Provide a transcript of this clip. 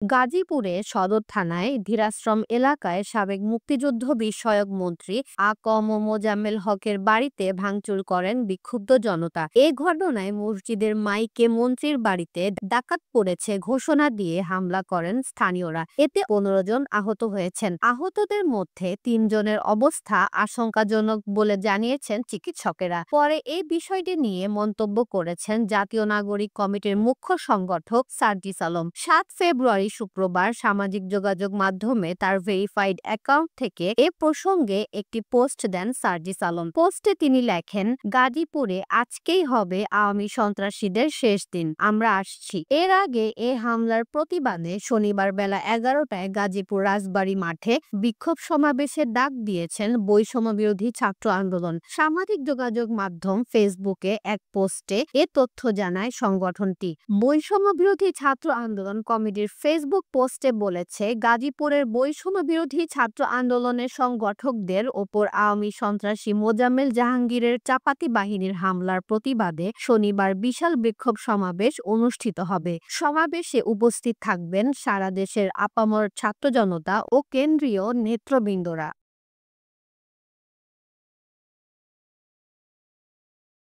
গাজীপুরে সদর থানায় ধীরাশ্রম এলাকায় সাবেক মুক্তিযুদ্ধ বিষয়ক মন্ত্রী মোজাম্মেল হকের বাড়িতে ভাঙচুর করেন বিক্ষুব্ধ জনতা। এ ঘটনায় মসজিদের মাইকে মন্ত্রীর বাড়িতে ডাকাত পড়েছে ঘোষণা দিয়ে হামলা করেন স্থানীয়রা। এতে 15 জন আহত হয়েছেন। আহতদের মধ্যে 3 জনের অবস্থা আশঙ্কাজনক বলে জানিয়েছেন চিকিৎসকেরা। পরে এই বিষয়টি নিয়ে মন্তব্য করেছেন জাতীয় নাগরিক কমিটির মুখ্য সংগঠক সার্জিস আলম। 7 ফেব্রুয়ারি শুক্রবার সামাজিক যোগাযোগ মাধ্যমে তার ভেরিফাইড অ্যাকাউন্ট থেকে এ প্রসঙ্গে একটি পোস্ট দেন সার্জিস আলম। পোস্টে তিনি লেখেন, গাজীপুরে আজকেই হবে আওয়ামী সন্ত্রাসীদের শেষ দিন, আমরা আসছি। এর আগে এ হামলার প্রতিবাদে শনিবার বেলা 11টায় গাজীপুর রাজবাড়ী মাঠে বিক্ষোভ সমাবেশের ডাক দিয়েছেন বৈষম্য বিরোধী ছাত্র আন্দোলন। সামাজিক যোগাযোগ মাধ্যম ফেসবুকে এক পোস্টে এ তথ্য জানায় সংগঠনটি। বৈষম্য বিরোধী ছাত্র আন্দোলন কমিটির ফেসবুক পোস্টে বলেছে, গাজীপুরের বৈষম্য বিরোধী ছাত্র আন্দোলনের সংগঠকদের ওপর আওয়ামী সন্ত্রাসী মোজাম্মেল জাহাঙ্গীরের চাপাতি বাহিনীর হামলার প্রতিবাদে শনিবার বিশাল বিক্ষোভ সমাবেশ অনুষ্ঠিত হবে। সমাবেশে উপস্থিত থাকবেন সারা দেশের আপামর ছাত্র জনতা ও কেন্দ্রীয় নেতৃবৃন্দরা।